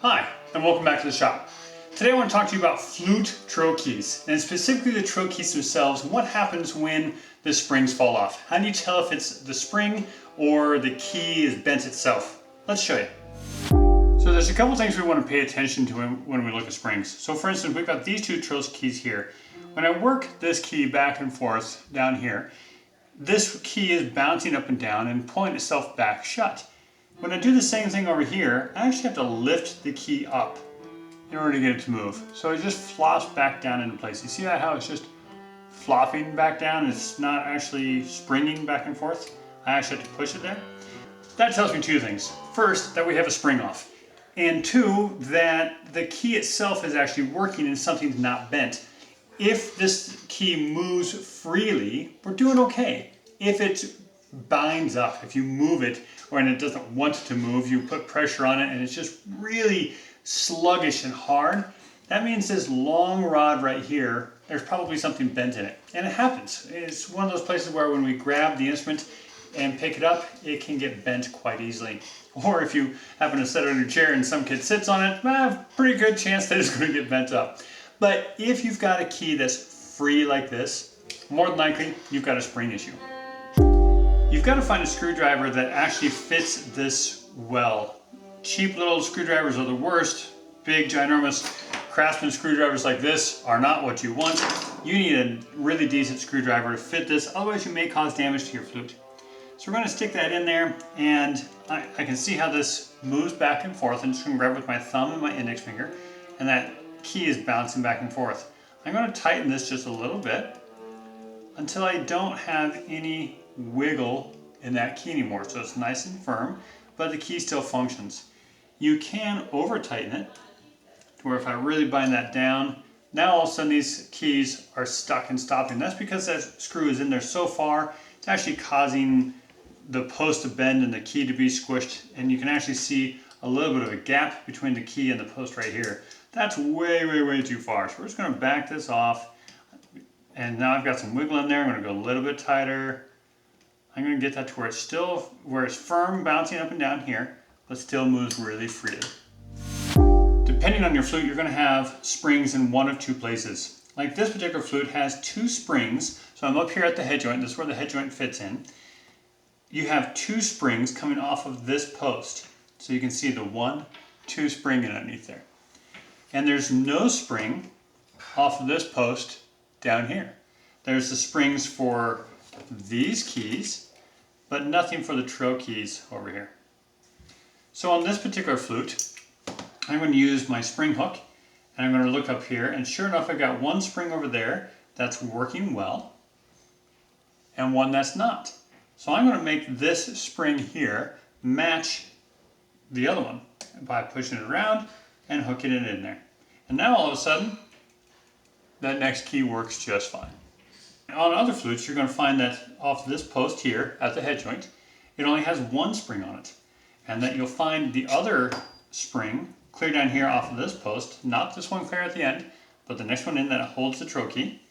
Hi, and welcome back to the shop. Today I want to talk to you about Flute trill keys, and specifically the trill keys themselves, and what happens when the springs fall off. How do you tell if it's the spring or the key is bent itself? Let's show you. So there's a couple things we want to pay attention to when we look at springs. So for instance, we've got these two trill keys here. When I work this key back and forth down here, this key is bouncing up and down and pulling itself back shut. When I do the same thing over here, I actually have to lift the key up in order to get it to move. So it just flops back down into place. You see that, how it's just flopping back down? It's not actually springing back and forth. I actually have to push it there. That tells me two things. First, that we have a spring off. And two, that the key itself is actually working and something's not bent. If this key moves freely, we're doing okay. If it binds up, if you move it when it doesn't want to move, you put pressure on it and it's just really sluggish and hard, that means this long rod right here, there's probably something bent in it. And it happens. It's one of those places where when we grab the instrument and pick it up, it can get bent quite easily. Or if you happen to sit on your chair and some kid sits on it, well, pretty good chance that it's going to get bent up. But if you've got a key that's free like this, more than likely you've got a spring issue. You've got to find a screwdriver that actually fits this well. Cheap little screwdrivers are the worst. Big, ginormous Craftsman screwdrivers like this are not what you want. You need a really decent screwdriver to fit this, otherwise you may cause damage to your flute. So we're going to stick that in there, and I can see how this moves back and forth. I'm just going to grab it with my thumb and my index finger, and that key is bouncing back and forth. I'm going to tighten this just a little bit until I don't have any wiggle in that key anymore. So it's nice and firm, but the key still functions. You can over tighten it to where if I really bind that down, now all of a sudden these keys are stuck and stopping. That's because that screw is in there so far, it's actually causing the post to bend and the key to be squished, and you can actually see a little bit of a gap between the key and the post right here. That's way, way, way too far. So we're just going to back this off, and now I've got some wiggle in there. I'm going to go a little bit tighter. I'm going to get that to where it's firm, bouncing up and down here, but still moves really freely. Depending on your flute, you're going to have springs in one of two places. Like this particular flute has two springs, so I'm up here at the head joint. This is where the head joint fits in. You have two springs coming off of this post. So you can see the 1, 2 spring underneath there. And there's no spring off of this post down here. There's the springs for these keys, but nothing for the trill keys over here. So on this particular flute, I'm going to use my spring hook, and I'm going to look up here, and sure enough, I've got one spring over there that's working well, and one that's not. So I'm going to make this spring here match the other one by pushing it around and hooking it in there. And now all of a sudden, that next key works just fine. On other flutes, you're going to find that off this post here at the head joint, it only has one spring on it. And that you'll find the other spring clear down here off of this post, not this one clear at the end, but the next one in that holds the trill key.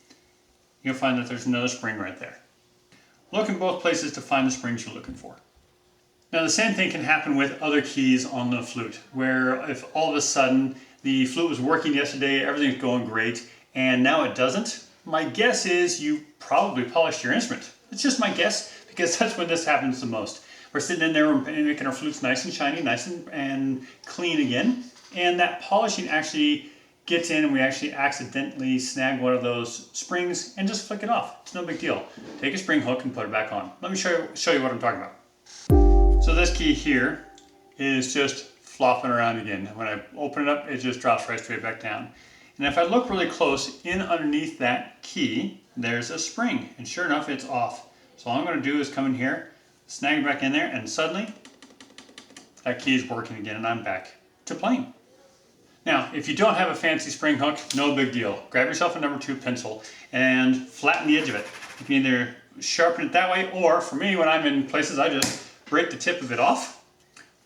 You'll find that there's another spring right there. Look in both places to find the springs you're looking for. Now the same thing can happen with other keys on the flute, where if all of a sudden the flute was working yesterday, everything's going great, and now it doesn't, my guess is you probably polished your instrument. It's just my guess, because that's when this happens the most. We're sitting in there and making our flutes nice and shiny, nice and clean again, and that polishing actually gets in and we actually accidentally snag one of those springs and just flick it off. It's no big deal. Take a spring hook and put it back on. Let me show you what I'm talking about. So this key here is just flopping around again. When I open it up, it just drops right straight back down. And if I look really close, in underneath that key, there's a spring. And sure enough, it's off. So all I'm going to do is come in here, snag it back in there, and suddenly that key is working again and I'm back to playing. Now, if you don't have a fancy spring hook, no big deal. Grab yourself a number 2 pencil and flatten the edge of it. You can either sharpen it that way, or for me, when I'm in places, I just break the tip of it off,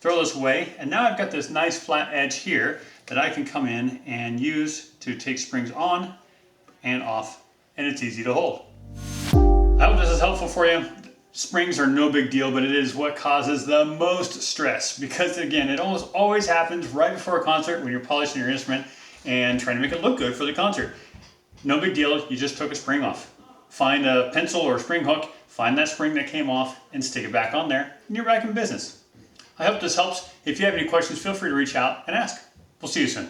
throw this away, and now I've got this nice flat edge here that I can come in and use to take springs on and off, and it's easy to hold. I hope this is helpful for you. springs are no big deal, but it is what causes the most stress because again, it almost always happens right before a concert when you're polishing your instrument and trying to make it look good for the concert. No big deal, you just took a spring off. Find a pencil or a spring hook, find that spring that came off and stick it back on there and you're back in business. I hope this helps. If you have any questions, feel free to reach out and ask. We'll see you soon.